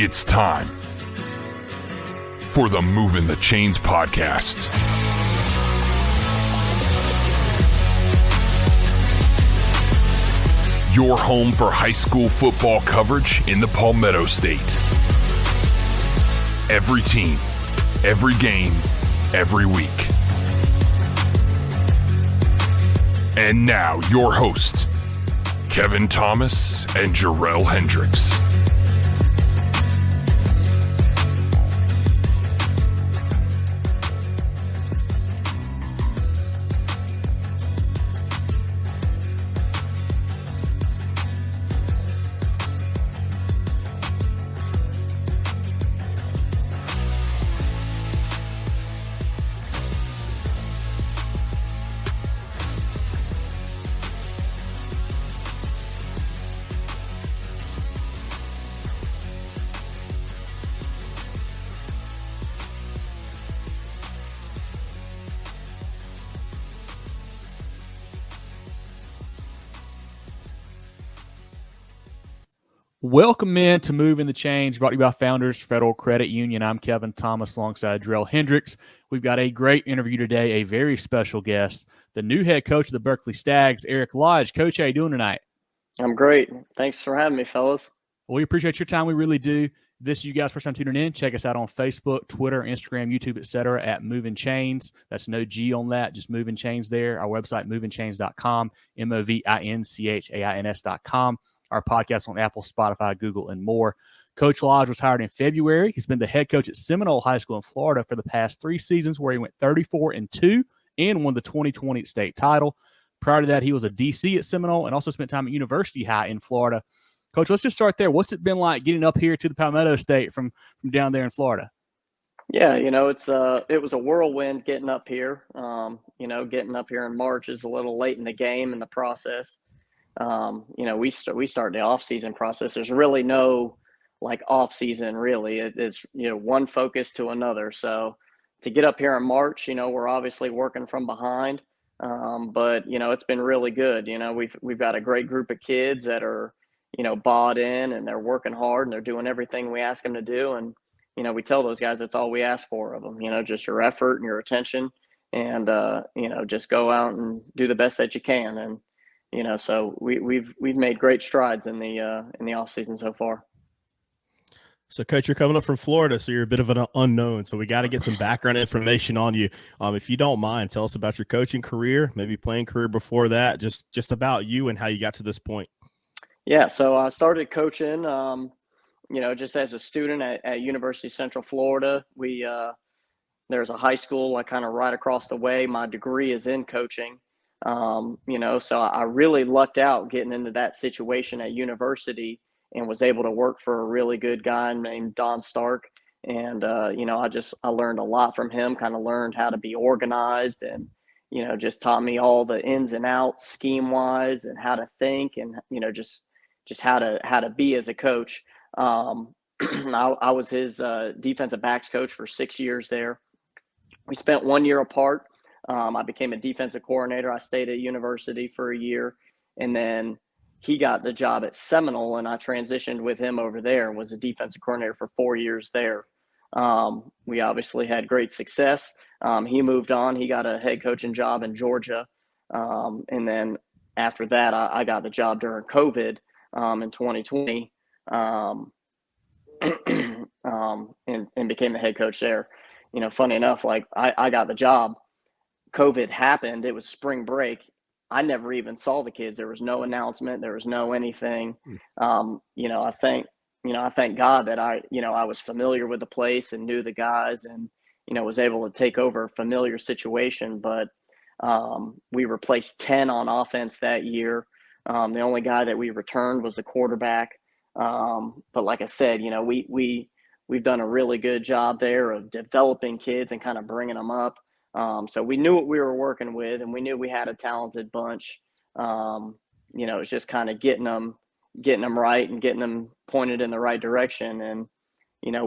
It's time for the Movin the Chains podcast. Your home for high school football coverage in the Palmetto State. Every team, every game, every week. And now your host, Kevin Thomas and Jarrell Hendricks. Welcome in to Movin the Chains, brought to you by Founders Federal Credit Union. I'm Kevin Thomas alongside Jarrell Hendricks. We've got a great interview today, a very special guest, the new head coach of the Berkeley Stags, Eric Lodge. Coach, how you doing tonight? I'm great. Thanks for having me, fellas. Well, we appreciate your time. We really do. This is you guys' first time tuning in. Check us out on Facebook, Twitter, Instagram, YouTube, etc. at Movin Chains. That's no G on that, just Movin Chains there. Our website, movinchains.com, movinchains.com. Our podcast on Apple, Spotify, Google, and more. Coach Lodge was hired in February. He's been the head coach at Seminole High School in Florida for the past 3 seasons, where he went 34-2 and won the 2020 state title. Prior to that, he was a DC at Seminole and also spent time at University High in Florida. Coach, let's just start there. What's it been like getting up here to the Palmetto State from down there in Florida? Yeah, it was a whirlwind getting up here. Getting up here in March is a little late in the game in the process. We start the off-season process. There's really no off-season really. It's one focus to another. So to get up here in March, we're obviously working from behind, but it's been really good. We've got a great group of kids that are bought in, and they're working hard, and they're doing everything we ask them to do. And we tell those guys that's all we ask for of them. Just your effort and your attention, and just go out and do the best that you can. And so we've made great strides in the off season so far. So, Coach, you're coming up from Florida, so you're a bit of an unknown. So we got to get some background information on you. If you don't mind, tell us about your coaching career, maybe playing career before that, just about you and how you got to this point. Yeah, so I started coaching, just as a student at University of Central Florida. There's a high school kind of right across the way. My degree is in coaching. So I really lucked out getting into that situation at university and was able to work for a really good guy named Don Stark. And, I learned a lot from him, kind of learned how to be organized and, just taught me all the ins and outs scheme wise and how to think and, just how to be as a coach. I was his defensive backs coach for 6 years there. We spent 1 year apart. I became a defensive coordinator. I stayed at university for a year, and then he got the job at Seminole, and I transitioned with him over there and was a defensive coordinator for 4 years there. We obviously had great success. He moved on. He got a head coaching job in Georgia. And then after that, I got the job during COVID in 2020 and became the head coach there. Funny enough, I got the job. COVID happened. It was spring break. I never even saw the kids. There was no announcement. There was no anything. I thank God that I was familiar with the place and knew the guys and, was able to take over a familiar situation. But we replaced 10 on offense that year. The only guy that we returned was the quarterback. But like I said, we've done a really good job there of developing kids and kind of bringing them up. So we knew what we were working with, and we knew we had a talented bunch. It's just kind of getting them right and getting them pointed in the right direction. And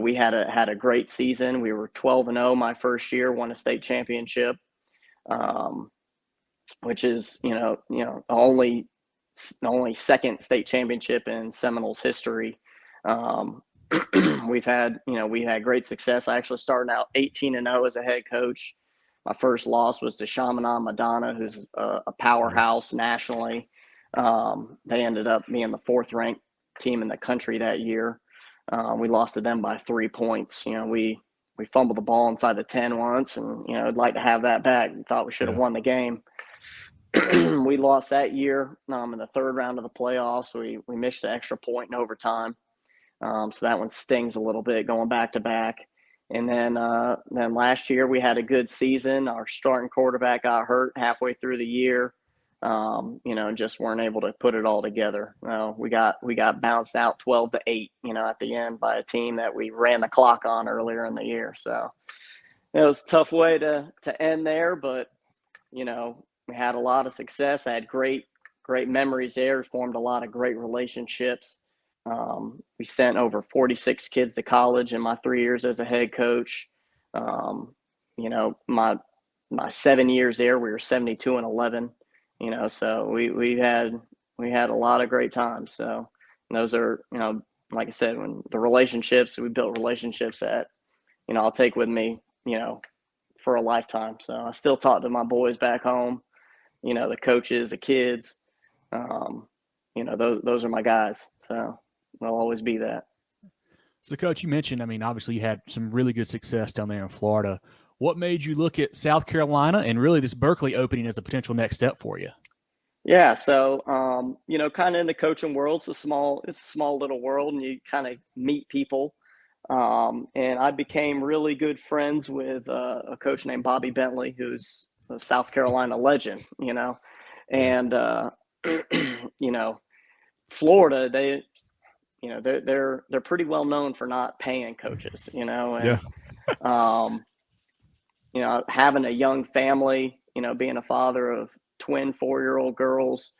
we had a great season. We were 12-0 my first year, won a state championship, which is only second state championship in Seminoles history. we had great success. I actually started out 18-0 as a head coach. My first loss was to Chaminade Madonna, who's a powerhouse nationally. They ended up being the 4th ranked team in the country that year. We lost to them by 3 points. We fumbled the ball inside the 10 once, and I'd like to have that back. Thought we should have won the game. We lost that year in the 3rd round of the playoffs. We missed the extra point in overtime. So that one stings a little bit going back to back. And then last year we had a good season. Our starting quarterback got hurt halfway through the year. Just weren't able to put it all together. We got bounced out 12-8, at the end by a team that we ran the clock on earlier in the year. So it was a tough way to end there, but we had a lot of success. I had great memories there. Formed a lot of great relationships. We sent over 46 kids to college in my 3 years as a head coach. My 7 years there, we were 72-11. So we had a lot of great times. So those are, like I said, when we built relationships that, I'll take with me, for a lifetime. So I still talk to my boys back home, the coaches, the kids, those are my guys. So they'll always be that. So, Coach, you mentioned, obviously you had some really good success down there in Florida. What made you look at South Carolina and really this Berkeley opening as a potential next step for you? Yeah. So, kind of in the coaching world, it's a small little world, and you kind of meet people. And I became really good friends with a coach named Bobby Bentley, who's a South Carolina legend, and, Florida, they're pretty well known for not paying coaches, and, having a young family, being a father of twin 4-year-old girls,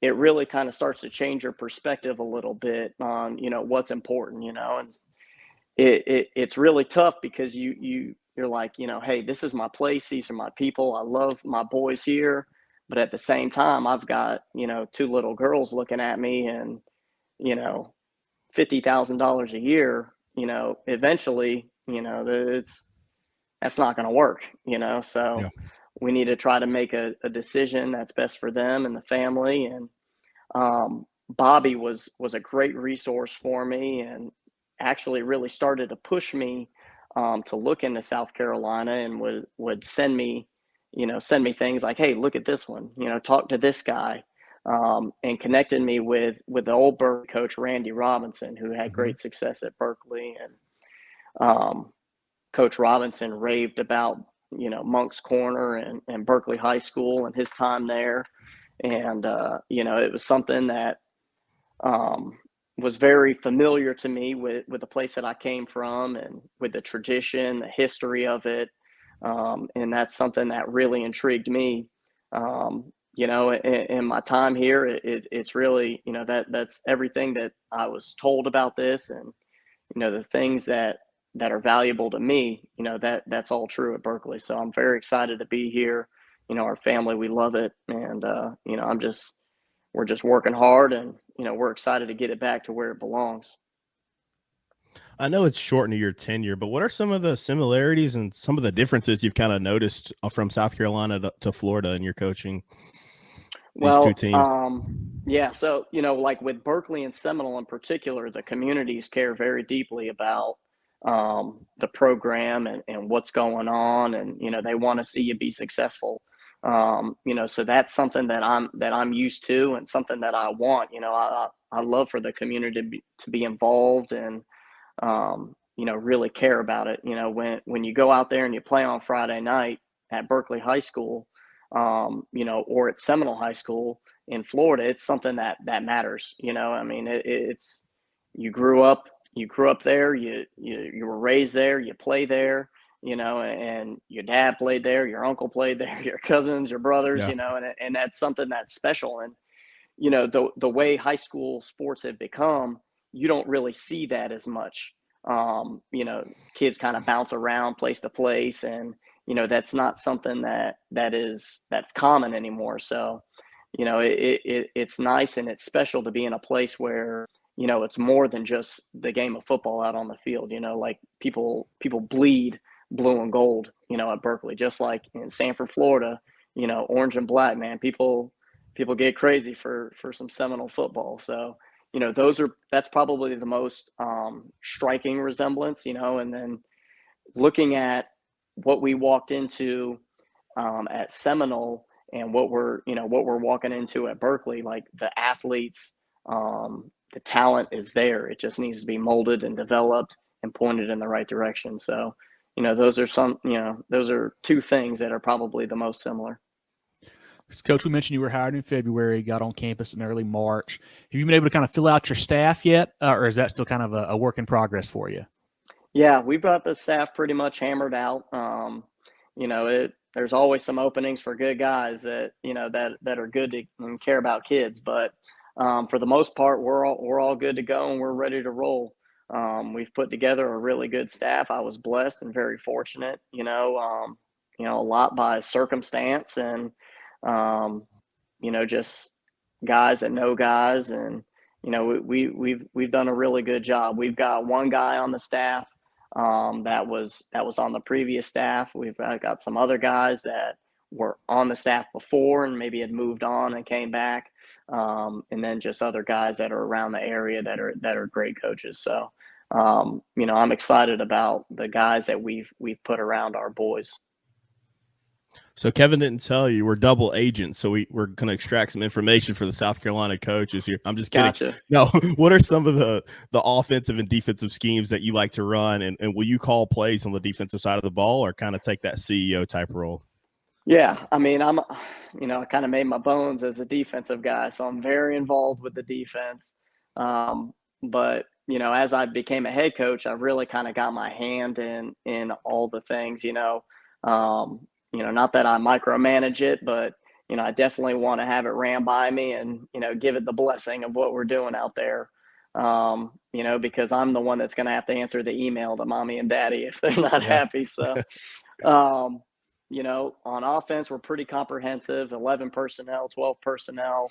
it really kind of starts to change your perspective a little bit on, what's important, and it's really tough because you're like, hey, this is my place. These are my people. I love my boys here. But at the same time, I've got, 2 little girls looking at me, and, $50,000 a year, eventually, that's not going to work, so we need to try to make a decision that's best for them and the family. And Bobby was a great resource for me, and actually really started to push me to look into South Carolina, and would send me things like, hey, look at this one, talk to this guy, and connected me with the old Berkeley coach, Randy Robinson, who had great success at Berkeley. And Coach Robinson raved about, Monk's Corner and Berkeley High School and his time there. And, it was something that was very familiar to me with the place that I came from, and with the tradition, the history of it. And that's something that really intrigued me. In my time here, it's really, that's everything that I was told about this, and, the things that are valuable to me, that's all true at Berkeley. So I'm very excited to be here. Our family, we love it. And, we're just working hard, and, we're excited to get it back to where it belongs. I know it's short into your tenure, but what are some of the similarities and some of the differences you've kind of noticed from South Carolina to Florida in your coaching? These two teams. Yeah. So, like with Berkeley and Seminole in particular, the communities care very deeply about the program and what's going on, and they want to see you be successful. So that's something that I'm used to, and something that I want. I love for the community to be involved, and really care about it. When you go out there and you play on Friday night at Berkeley High School, or at Seminole High School in Florida, it's something that matters. It's you grew up there, you were raised there, you play there, and your dad played there, your uncle played there, your cousins, your brothers, and that's something that's special. And the way high school sports have become, you don't really see that as much. Kids kind of bounce around place to place, and that's not something that's common anymore. So it's nice, and it's special to be in a place where it's more than just the game of football out on the field. Like people bleed blue and gold, at Berkeley, just like in Sanford, Florida, orange and black, man. People get crazy for some Seminole football. So, that's probably the most striking resemblance, and then looking at what we walked into at Seminole and what we're walking into at Berkeley, like the athletes, the talent is there. It just needs to be molded and developed and pointed in the right direction. So, those are two things that are probably the most similar. Coach, we mentioned you were hired in February, got on campus in early March. Have you been able to kind of fill out your staff yet, or is that still kind of a work in progress for you? Yeah, we've got the staff pretty much hammered out. There's always some openings for good guys that are good to and care about kids, but for the most part, we're all good to go and we're ready to roll. We've put together a really good staff. I was blessed and very fortunate, a lot by circumstance and just guys that know guys, and we've done a really good job. We've got one guy on the staff that was on the previous staff. We've got some other guys that were on the staff before and maybe had moved on and came back, and then just other guys that are around the area that are great coaches. So I'm excited about the guys that we've put around our boys. So Kevin didn't tell you we're double agents, so we're going to extract some information for the South Carolina coaches here. I'm just kidding. Gotcha. No, what are some of the offensive and defensive schemes that you like to run, and will you call plays on the defensive side of the ball or kind of take that CEO type role? Yeah, I mean, I kind of made my bones as a defensive guy, so I'm very involved with the defense. But as I became a head coach, I really kind of got my hand in all the things. Not that I micromanage it, but I definitely want to have it ran by me and give it the blessing of what we're doing out there. Because I'm the one that's going to have to answer the email to mommy and daddy if they're not happy. So, on offense, we're pretty comprehensive, 11 personnel, 12 personnel.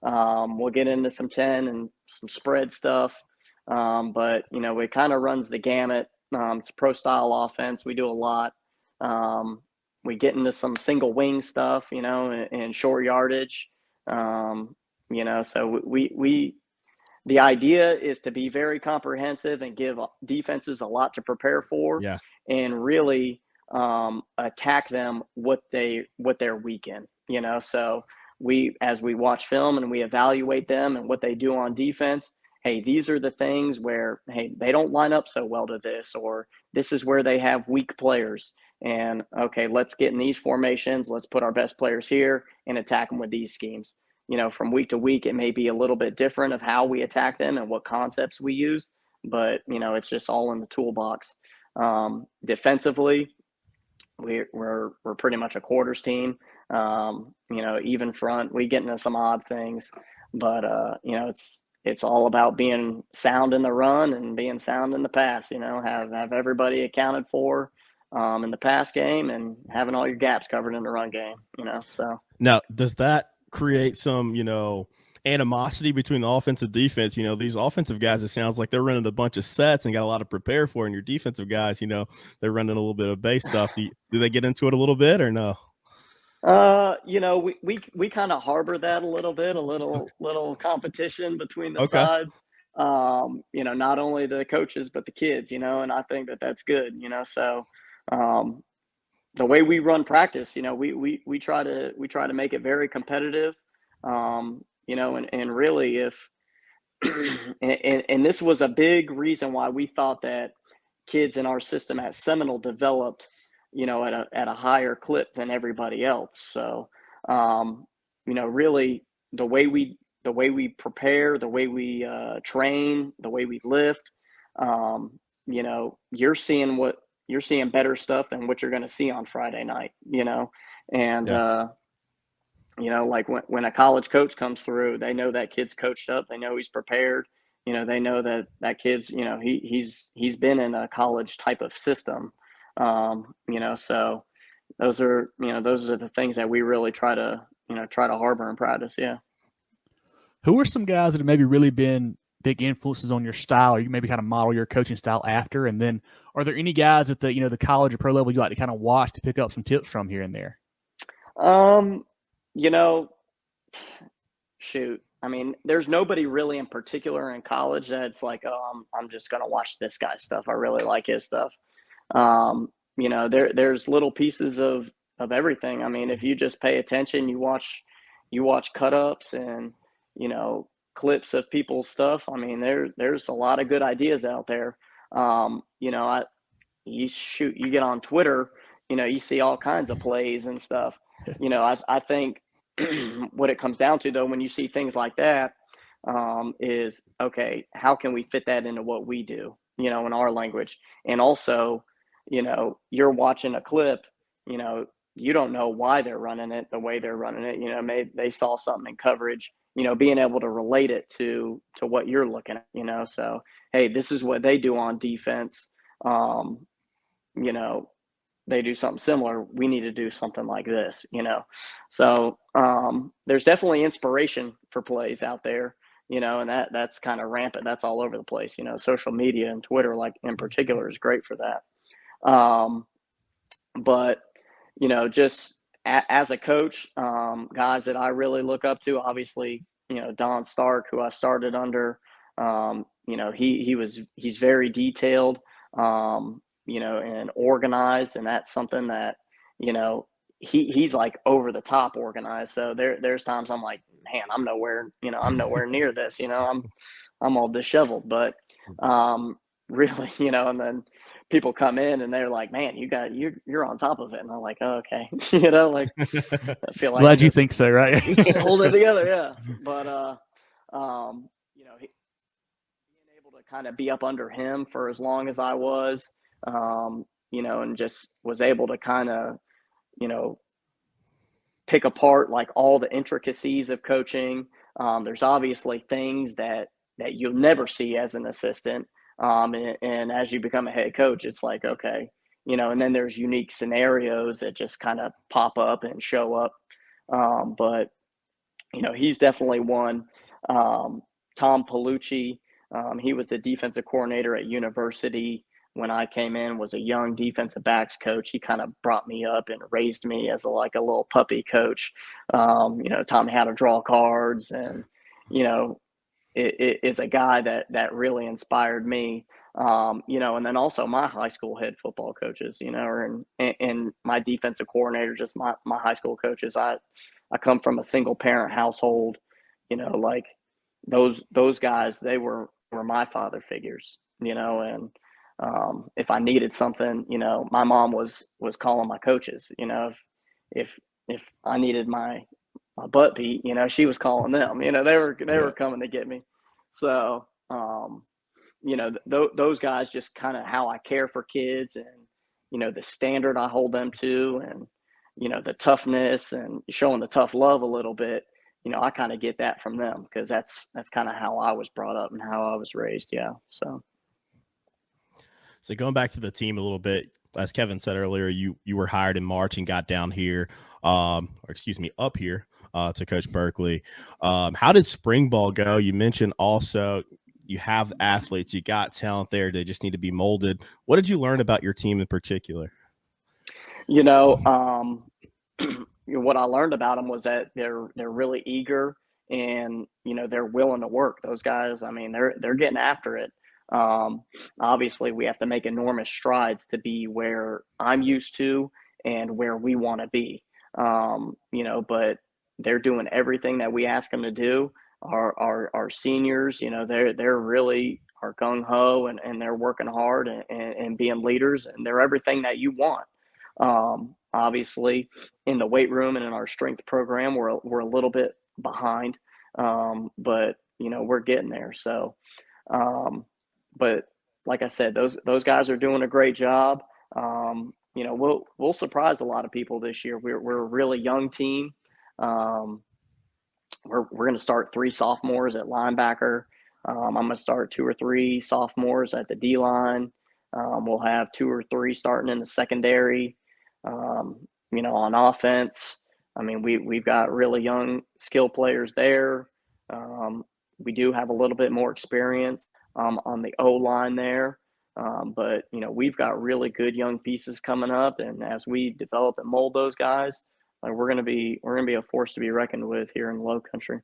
We'll get into some 10 and some spread stuff. But it kind of runs the gamut. It's a pro style offense. We do a lot. We get into some single wing stuff, and short yardage. So the idea is to be very comprehensive and give defenses a lot to prepare for, and really attack them what they're weak in. So as we watch film and we evaluate them and what they do on defense, hey, these are the things where, hey, they don't line up so well to this, or this is where they have weak players. And okay, let's get in these formations. Let's put our best players here and attack them with these schemes. From week to week, it may be a little bit different of how we attack them and what concepts we use, but it's just all in the toolbox. Defensively, we're pretty much a quarters team. Even front, we get into some odd things, but it's all about being sound in the run and being sound in the pass. Have everybody accounted for in the pass game and having all your gaps covered in the run game. So now, does that create some animosity between the offense and defense? These offensive guys, it sounds like they're running a bunch of sets and got a lot to prepare for, and your defensive guys, they're running a little bit of base stuff. Do they get into it a little bit or no? We kind of harbor that a little competition between the sides. Not only the coaches but the kids, and I think that's good. So the way we run practice, we try to make it very competitive. And really if and this was a big reason why we thought that kids in our system at Seminole developed at a higher clip than everybody else. So, really the way we prepare, the way we train, the way we lift, you're seeing better stuff than what you're going to see on Friday night, and, like when a college coach comes through, they know that kid's coached up, they know he's prepared, they know that kid's, he's been in a college type of system. So those are the things that we really try to harbor and practice. Yeah. Who are some guys that have maybe really been big influences on your style, or you maybe kind of model your coaching style after? And then are there any guys at the, the college or pro level you like to kind of watch to pick up some tips from here and there? You know, shoot. I mean, there's nobody really in particular in college that's like, oh, I'm just gonna watch this guy's stuff. I really like his stuff. There's little pieces of everything. I mean, if you just pay attention, you watch cut ups and clips of people's stuff. I mean, there's a lot of good ideas out there. You get on Twitter, you see all kinds of plays and stuff. I think what it comes down to, though, when you see things like that, is, okay, how can we fit that into what we do, in our language? And also, you're watching a clip, you don't know why they're running it the way they're running it. Maybe they saw something in coverage, being able to relate it to what you're looking at, so, hey, this is what they do on defense. They do something similar. We need to do something like this, So there's definitely inspiration for plays out there, and that's kind of rampant. That's all over the place. Social media and Twitter, like in particular, is great for that. But just as a coach, guys that I really look up to, obviously, Don Stark, who I started under, he's very detailed, and organized. And that's something that, he's like over the top organized. So there's times I'm like, man, I'm nowhere near this, I'm all disheveled, but, really, and then people come in and they're like, man, you're on top of it. And I'm like, oh, okay. Like, I feel like Glad you think so, right? hold it together. Yeah. But, being able to kind of be up under him for as long as I was, and just was able to kind of, pick apart like all the intricacies of coaching. There's obviously things that you'll never see as an assistant. And as you become a head coach, it's like, okay, and then there's unique scenarios that just kind of pop up and show up. But, he's definitely one. Tom Palucci, he was the defensive coordinator at University when I came in, was a young defensive backs coach. He kind of brought me up and raised me as a little puppy coach. Taught me how to draw cards, and, it is a guy that really inspired me. And then also my high school head football coaches, and my defensive coordinator, just my high school coaches. I come from a single parent household, like those guys, they were my father figures, and if I needed something, my mom was calling my coaches, if I needed my butt beat, she was calling them, they were coming to get me. So, those guys, just kind of how I care for kids, and, the standard I hold them to, and, the toughness and showing the tough love a little bit, I kind of get that from them, because that's kind of how I was brought up and how I was raised. Yeah. So going back to the team a little bit, as Kevin said earlier, you were hired in March and got down here, up here to coach Berkeley. How did spring ball go? You mentioned also you have athletes, you got talent there. They just need to be molded. What did you learn about your team in particular? What I learned about them was that they're really eager, and, they're willing to work. Those guys, I mean, they're getting after it. Obviously we have to make enormous strides to be where I'm used to and where we want to be. But they're doing everything that we ask them to do. Our seniors, they're really are gung ho, and they're working hard, and being leaders, and they're everything that you want. Obviously in the weight room and in our strength program, we're a little bit behind. But we're getting there. So, but like I said, those guys are doing a great job. We'll surprise a lot of people this year. We're a really young team. We're going to start 3 sophomores at linebacker. I'm going to start 2 or 3 sophomores at the D line. We'll have 2 or 3 starting in the secondary. On offense, I mean, we've got really young skill players there. we do have a little bit more experience on the O line there. But we've got really good young pieces coming up, and as we develop and mold those guys, we're gonna be a force to be reckoned with here in the Low Country.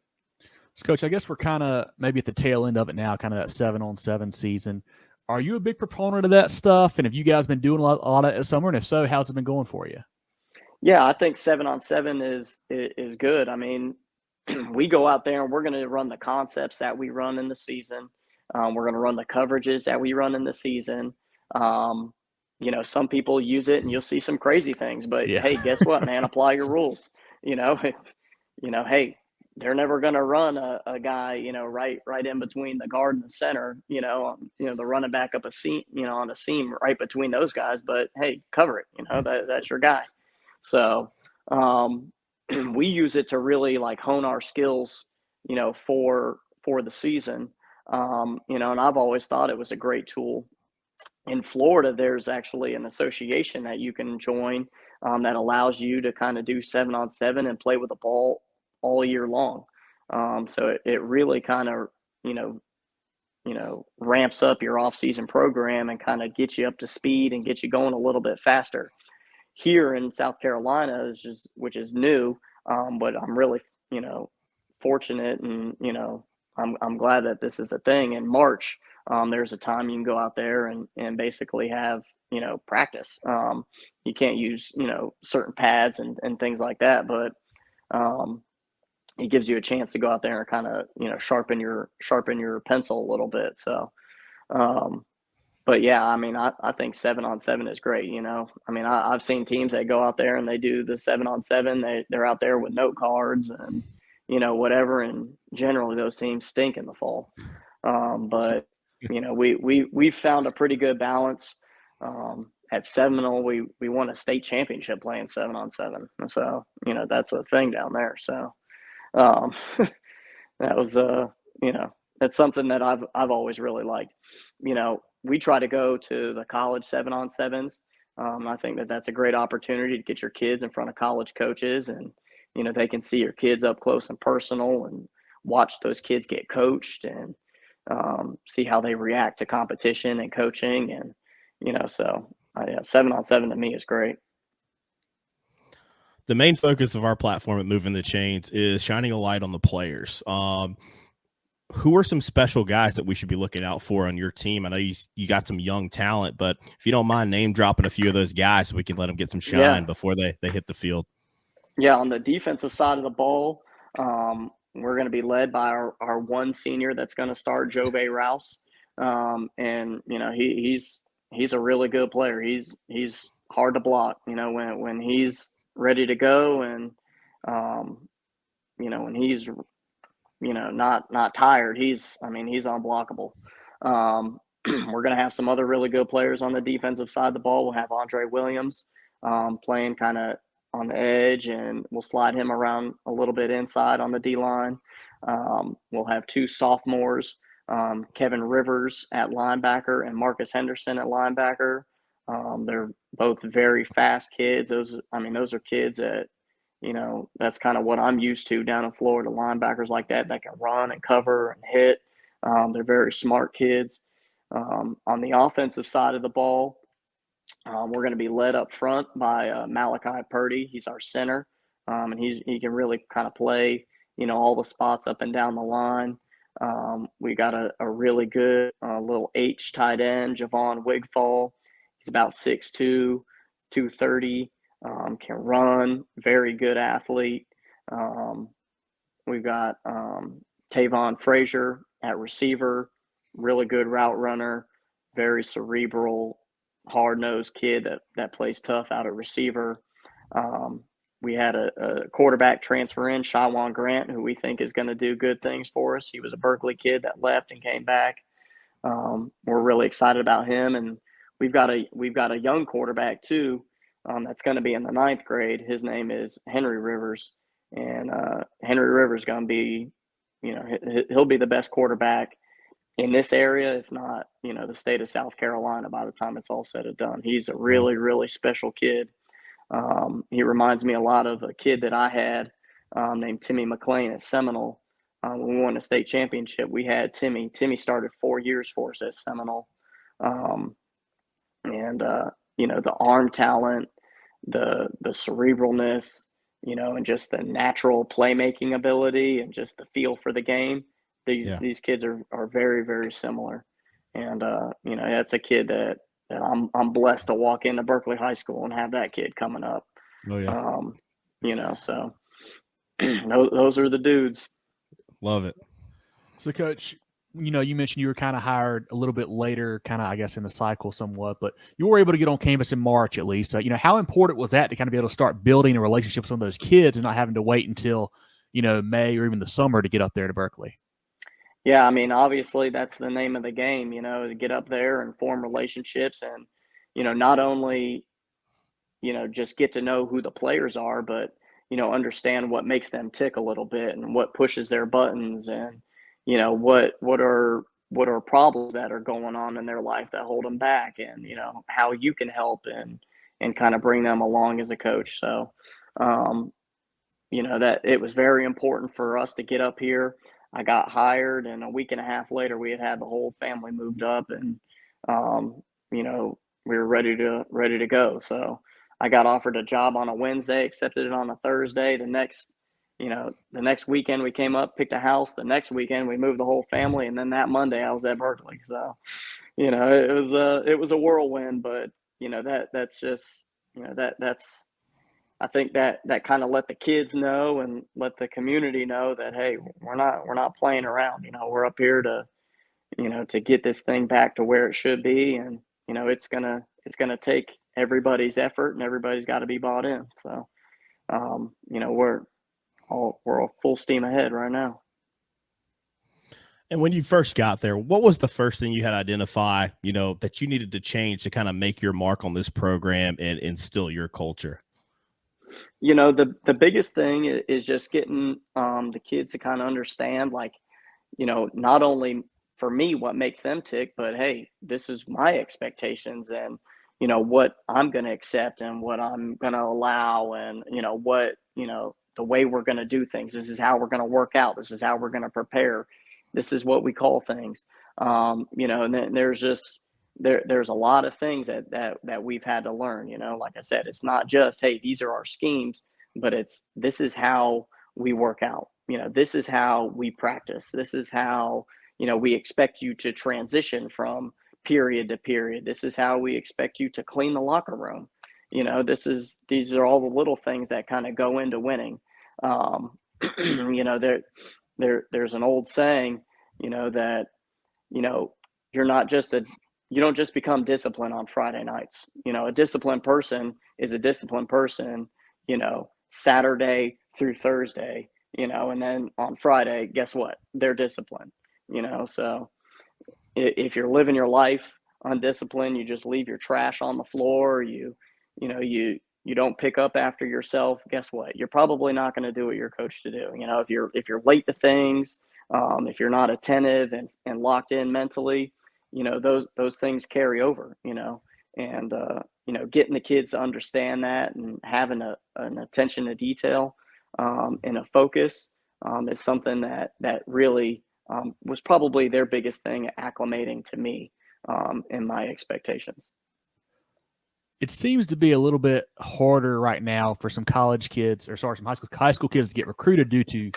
So, Coach, I guess we're kind of maybe at the tail end of it now, kind of that 7-on-7 season. Are you a big proponent of that stuff? And have you guys been doing a lot of it summer? And if so, how's it been going for you? Yeah, I think 7-on-7 is good. I mean, we go out there and we're going to run the concepts that we run in the season. We're going to run the coverages that we run in the season. Some people use it and you'll see some crazy things, but hey, guess what, man? Apply your rules. Hey, they're never going to run a guy, right in between the guard and the center, the running back up a seam, on a seam right between those guys. But hey, cover it. That's your guy. So we use it to really hone our skills, for the season. And I've always thought it was a great tool. In Florida, there's actually an association that you can join that allows you to kind of do 7-on-7 and play with the ball all year long. So it really kind of, ramps up your off-season program and kind of gets you up to speed and gets you going a little bit faster. Here in South Carolina, which is new, but I'm really, fortunate, and I'm glad that this is a thing. In March, there's a time you can go out there and basically have practice. You can't use certain pads and things like that, but it gives you a chance to go out there and kind of sharpen your pencil a little bit. So. But yeah, I mean, I think 7-on-7 is great. I mean, I've seen teams that go out there and they do the 7-on-7. They're out there with note cards and, whatever. And generally those teams stink in the fall. But, we've found a pretty good balance. At Seminole, we won a state championship playing 7-on-7. So, that's a thing down there. So that was, that's something that I've always really liked. We try to go to the college 7-on-7s. I think that's a great opportunity to get your kids in front of college coaches, and they can see your kids up close and personal and watch those kids get coached and see how they react to competition and coaching. And so 7-on-7 to me is great. The main focus of our platform at Movin the Chains is shining a light on the players. Who are some special guys that we should be looking out for on your team? I know you got some young talent, but if you don't mind name dropping a few of those guys so we can let them get some shine before they hit the field. Yeah, on the defensive side of the ball, we're going to be led by our one senior that's going to start, Jove Rouse. And, he's a really good player. He's hard to block, when he's ready to go, and, when he's not tired. He's unblockable. We're going to have some other really good players on the defensive side of the ball. We'll have Andre Williams playing kind of on the edge, and we'll slide him around a little bit inside on the D-line. We'll have two sophomores, Kevin Rivers at linebacker and Marcus Henderson at linebacker. They're both very fast kids. Those are kids that, that's kind of what I'm used to down in Florida, linebackers like that can run and cover and hit. They're very smart kids. On the offensive side of the ball, we're going to be led up front by Malachi Purdy. He's our center, and he can really kind of play, all the spots up and down the line. We got a really good little H tight end, Javon Wigfall. He's about 6'2", 230. Can run, very good athlete. We've got Tavon Frazier at receiver, really good route runner, very cerebral, hard-nosed kid that plays tough out at receiver. We had a quarterback transfer in, Shawan Grant, who we think is going to do good things for us. He was a Berkeley kid that left and came back. We're really excited about him, and we've got a young quarterback too. That's going to be in the 9th grade. His name is Henry Rivers, and Henry Rivers is going to be, he'll be the best quarterback in this area, if not, the state of South Carolina by the time it's all said and done. He's a really, really special kid. He reminds me a lot of a kid that I had named Timmy McLean at Seminole. when we won the state championship, we had Timmy. Timmy started 4 years for us at Seminole. And the arm talent, the cerebralness, and just the natural playmaking ability and just the feel for the game. These kids are very, very similar. And, that's a kid that I'm blessed to walk into Berkeley High School and have that kid coming up. Oh, yeah. So those are the dudes. Love it. So, Coach, you mentioned you were kind of hired a little bit later, kind of, I guess, in the cycle somewhat, but you were able to get on campus in March at least. So, how important was that to kind of be able to start building a relationship with some of those kids and not having to wait until, May or even the summer to get up there to Berkeley? Yeah, I mean, obviously that's the name of the game, to get up there and form relationships and, not only, just get to know who the players are, but, understand what makes them tick a little bit and what pushes their buttons and, what are problems that are going on in their life that hold them back and, how you can help and kind of bring them along as a coach. So, that it was very important for us to get up here. I got hired, and a week and a half later, we had the whole family moved up, and we were ready to go. So I got offered a job on a Wednesday, accepted it on a Thursday. The next weekend we came up, picked a house. The next weekend we moved the whole family, and then that Monday I was at Berkeley. So it was a whirlwind, but that's just that's. I think that kind of let the kids know and let the community know that, hey, we're not playing around. We're up here to get this thing back to where it should be, and it's gonna take everybody's effort, and everybody's got to be bought in. So we're all full steam ahead right now. And when you first got there, what was the first thing you had to identify, that you needed to change to kind of make your mark on this program and instill your culture? The biggest thing is just getting the kids to kind of understand, like, not only for me what makes them tick, but hey, this is my expectations and what I'm going to accept and what I'm going to allow and what the way we're going to do things. This is how we're going to work out. This is how we're going to prepare. This is what we call things. And then there's just there's a lot of things that we've had to learn. Like I said, it's not just, hey, these are our schemes, but this is how we work out. This is how we practice. This is how we expect you to transition from period to period. This is how we expect you to clean the locker room. These are all the little things that kind of go into winning. There's an old saying, that you don't just become disciplined on Friday nights. A disciplined person is a disciplined person, Saturday through Thursday, and then on Friday, guess what? They're disciplined, so if you're living your life undisciplined, you just leave your trash on the floor, you don't pick up after yourself, guess what? You're probably not going to do what you're coached to do. If you're late to things, if you're not attentive and locked in mentally, those things carry over, and getting the kids to understand that and having an attention to detail and a focus is something that really was probably their biggest thing, acclimating to me and my expectations. It seems to be a little bit harder right now for some college kids, some high school kids to get recruited due to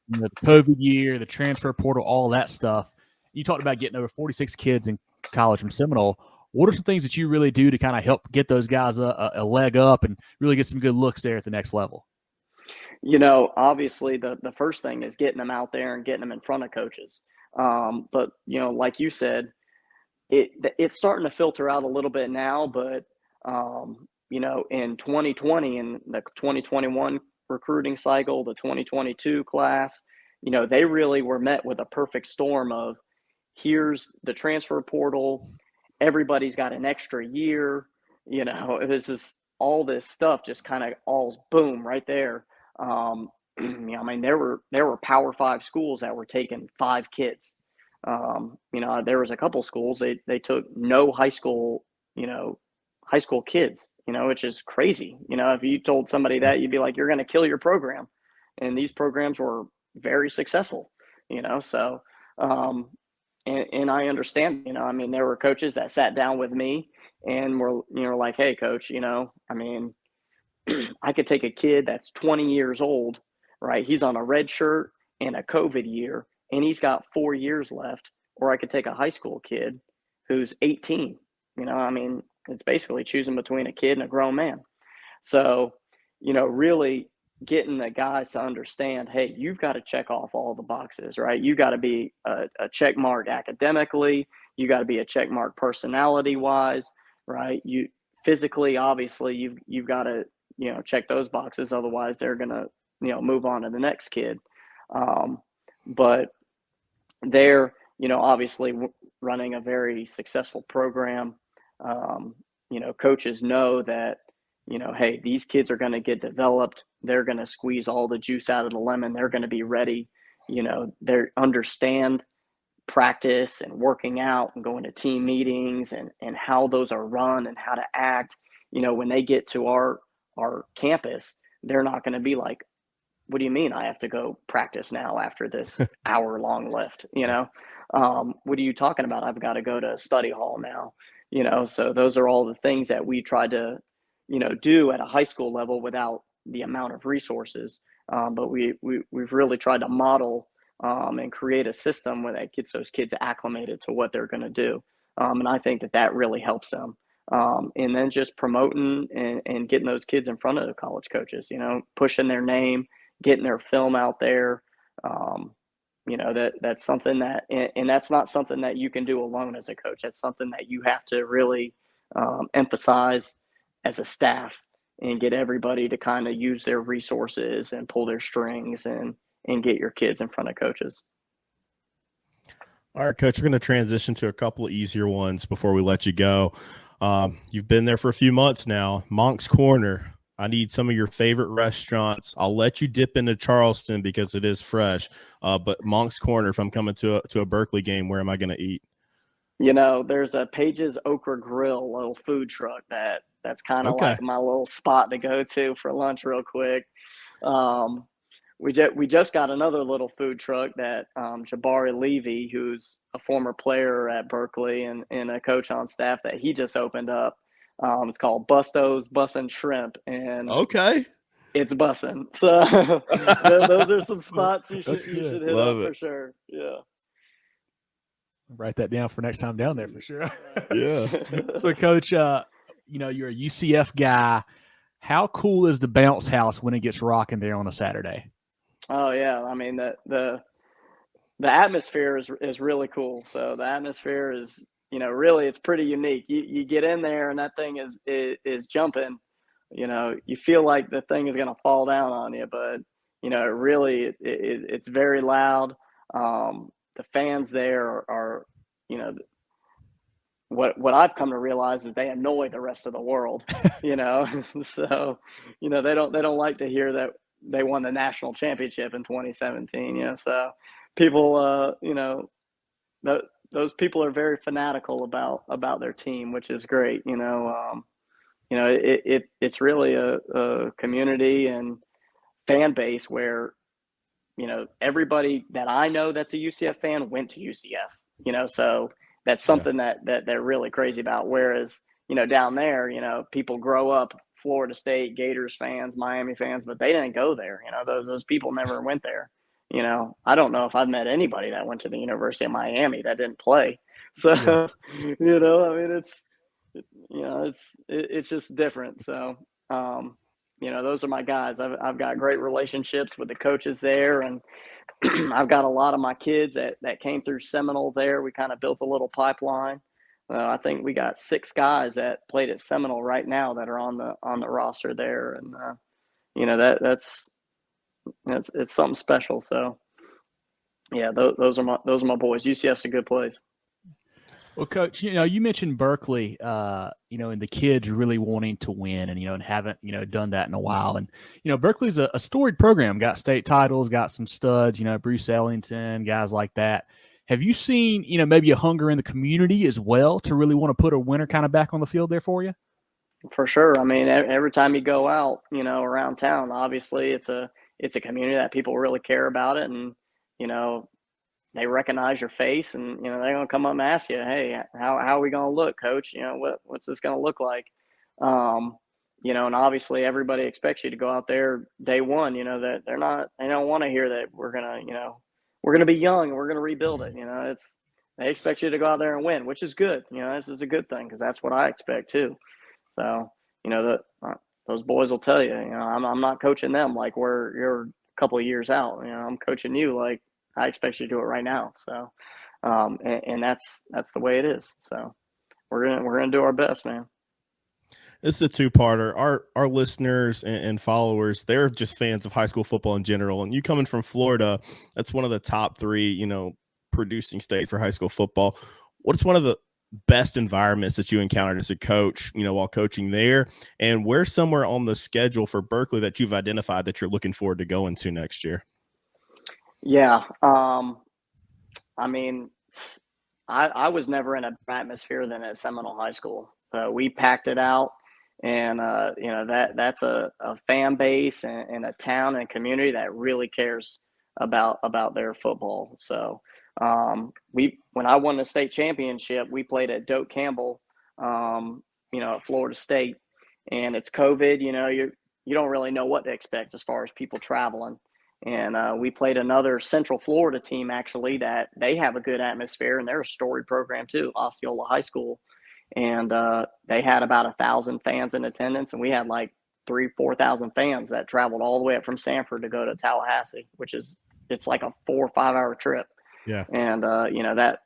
the COVID year, the transfer portal, all that stuff. You talked about getting over 46 kids in college from Seminole. What are some things that you really do to kind of help get those guys a leg up and really get some good looks there at the next level? Obviously the first thing is getting them out there and getting them in front of coaches. But, like you said, it's starting to filter out a little bit now, but, in 2020 and the 2021 recruiting cycle, the 2022 class, they really were met with a perfect storm of, here's the transfer portal. Everybody's got an extra year. It was just all this stuff just kind of all boom right there. There were Power 5 schools that were taking 5 kids. There was a couple schools they took no high school kids, which is crazy. If you told somebody that, you'd be like, you're going to kill your program. And these programs were very successful. So, and I understand, I mean, there were coaches that sat down with me and were, like, hey, coach, I mean, I could take a kid that's 20 years old, right? He's on a red shirt and a COVID year, and he's got 4 years left. Or I could take a high school kid who's 18. I mean, it's basically choosing between a kid and a grown man. So, really getting the guys to understand, hey, you've got to check off all the boxes, right? You got to be a check mark academically. You got to be a check mark personality wise, right? You physically, obviously, you've got to, check those boxes. Otherwise, they're going to, move on to the next kid. But they're, obviously running a very successful program. Coaches know that, hey, these kids are going to get developed. They're going to squeeze all the juice out of the lemon. They're going to be ready. They understand practice and working out and going to team meetings and how those are run and how to act. When they get to our campus, they're not going to be like, what do you mean I have to go practice now after this hour-long lift? What are you talking about? I've got to go to study hall now. So those are all the things that we try to, do at a high school level without the amount of resources. But we've really tried to model and create a system where that gets those kids acclimated to what they're going to do. And I think that really helps them. And then just promoting and getting those kids in front of the college coaches, pushing their name, getting their film out there. That's something that, and that's not something that you can do alone as a coach. That's something that you have to really emphasize as a staff and get everybody to kind of use their resources and pull their strings and get your kids in front of coaches. All right, Coach, we're going to transition to a couple of easier ones before we let you go. You've been there for a few months now. Monk's Corner. I need some of your favorite restaurants. I'll let you dip into Charleston because it is fresh. But Monk's Corner, if I'm coming to a Berkeley game, where am I going to eat? There's a Page's Okra Grill little food truck that's kind of like my little spot to go to for lunch real quick. We just got another little food truck that Jabari Levy, who's a former player at Berkeley and a coach on staff, that he just opened up. It's called Busto's Bussin' Shrimp, and it's bussin'. So those are some spots you should hit up for sure. Yeah. Write that down for next time down there for sure. Yeah. So, Coach, you're a UCF guy. How cool is the bounce house when it gets rocking there on a Saturday? Oh yeah, I mean the atmosphere is really cool. So the atmosphere is, really it's pretty unique. You get in there and that thing is jumping. You feel like the thing is going to fall down on you, but really it's very loud. The fans there are what I've come to realize is they annoy the rest of the world. So they don't like to hear that they won the national championship in 2017. So people, those people are very fanatical about their team, which is great. It's really a community and fan base where, everybody that I know that's a UCF fan went to UCF, so that's something that they're really crazy about. Whereas, down there, people grow up Florida State, Gators fans, Miami fans, but they didn't go there. Those people never went there. I don't know if I've met anybody that went to the University of Miami that didn't play. So, I mean, it's just different. So, those are my guys. I've got great relationships with the coaches there, and I've got a lot of my kids that came through Seminole there. We kind of built a little pipeline. I think we got 6 guys that played at Seminole right now that are on the roster there, and that's it's something special. So yeah, those are my boys. UCF's a good place. Well, Coach, you mentioned Berkeley, and the kids really wanting to win and haven't, done that in a while. And, Berkeley's a storied program, got state titles, got some studs, Bruce Ellington, guys like that. Have you seen, maybe a hunger in the community as well to really want to put a winner kind of back on the field there for you? For sure. I mean, every time you go out, around town, obviously it's a community that people really care about it. And, they recognize your face, and they're going to come up and ask you, hey, how are we going to look, coach? What's this going to look like? And obviously everybody expects you to go out there day one, that they don't want to hear that we're going to be young and we're going to rebuild it. They expect you to go out there and win, which is good. This is a good thing, because that's what I expect too. So, those boys will tell you, I'm not coaching them like you're a couple of years out. I'm coaching you like I expect you to do it right now. So, and that's the way it is. So we're gonna do our best, man. This is a two-parter. Our listeners and followers, they're just fans of high school football in general. And you coming from Florida, that's one of the top three, producing states for high school football. What's one of the best environments that you encountered as a coach, while coaching there? And where's somewhere on the schedule for Berkeley that you've identified that you're looking forward to going to next year? Yeah. I was never in a better atmosphere than at Seminole High School. We packed it out, and that's a fan base and a town and community that really cares about their football. So when I won the state championship, we played at Doak Campbell, at Florida State, and it's COVID. You don't really know what to expect as far as people traveling. And we played another Central Florida team, actually, that they have a good atmosphere, and they're a storied program too, Osceola High School. And they had about 1,000 fans in attendance, and we had like 4,000 fans that traveled all the way up from Sanford to go to Tallahassee, it's like a 4 or 5 hour trip. Yeah. And that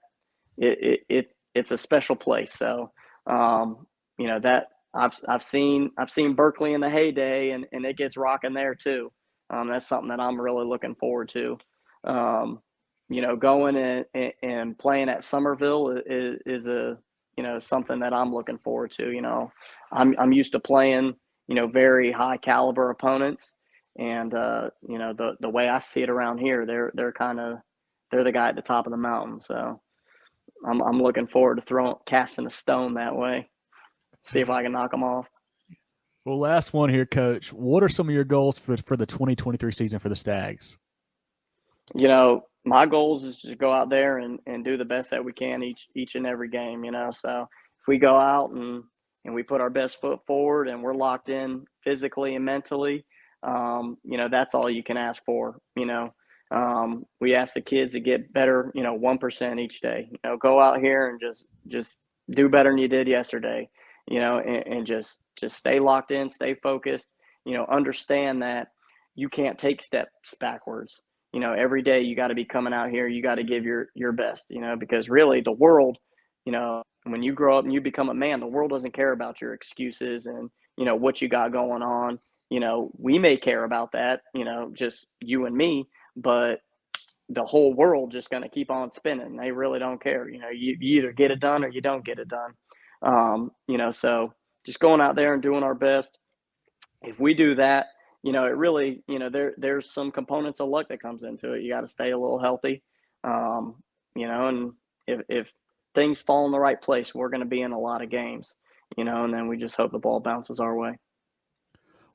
it's a special place. So that I've seen Berkeley in the heyday, and it gets rocking there too. That's something that I'm really looking forward to. Going and playing at Somerville is something that I'm looking forward to. I'm used to playing, very high caliber opponents, and the way I see it around here, they're the guy at the top of the mountain. So I'm looking forward to casting a stone that way. See if I can knock them off. Well, last one here, Coach. What are some of your goals for the 2023 season for the Stags? My goals is to go out there and do the best that we can each and every game, So if we go out and we put our best foot forward and we're locked in physically and mentally, that's all you can ask for. We ask the kids to get better, 1% each day. Go out here and just do better than you did yesterday. And just stay locked in, stay focused, understand that you can't take steps backwards. Every day you got to be coming out here, you got to give your best, because really the world, when you grow up and you become a man, the world doesn't care about your excuses and, what you got going on. We may care about that, just you and me, but the whole world just going to keep on spinning. They really don't care. You either get it done or you don't get it done. So just going out there and doing our best. If we do that, it really, there's some components of luck that comes into it. You got to stay a little healthy, and if things fall in the right place, we're going to be in a lot of games, and then we just hope the ball bounces our way.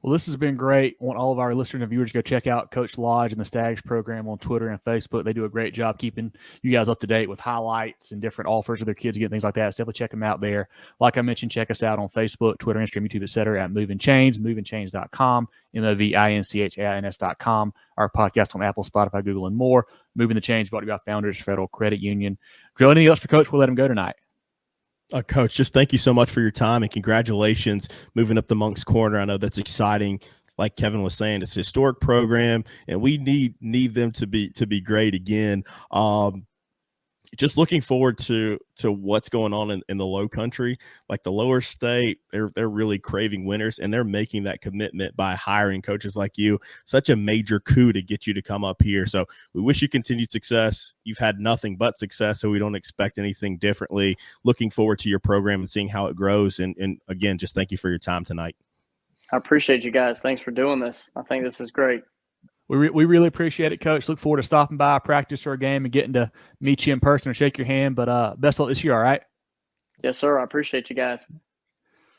Well, this has been great. I want all of our listeners and viewers to go check out Coach Lodge and the Stags program on Twitter and Facebook. They do a great job keeping you guys up to date with highlights and different offers of their kids getting things like that. So definitely check them out there. Like I mentioned, check us out on Facebook, Twitter, Instagram, YouTube, etc. at Movin Chains, movinchains.com, movinchains.com. Our podcast on Apple, Spotify, Google, and more. Moving the Chains brought to you by Founders Federal Credit Union. Joe, anything else for Coach? We'll let him go tonight. Coach, just thank you so much for your time and congratulations moving up the Moncks Corner. I know that's exciting. Like Kevin was saying, it's a historic program, and we need them to be great again. Just looking forward to what's going on in the low country, like the lower state. They're really craving winners, and they're making that commitment by hiring coaches like you. Such a major coup to get you to come up here. So we wish you continued success. You've had nothing but success, so we don't expect anything differently. Looking forward to your program and seeing how it grows. And again, just thank you for your time tonight. I appreciate you guys. Thanks for doing this. I think this is great. We really appreciate it, Coach. Look forward to stopping by a practice or a game and getting to meet you in person or shake your hand. But best of luck this year, all right? Yes, sir. I appreciate you guys.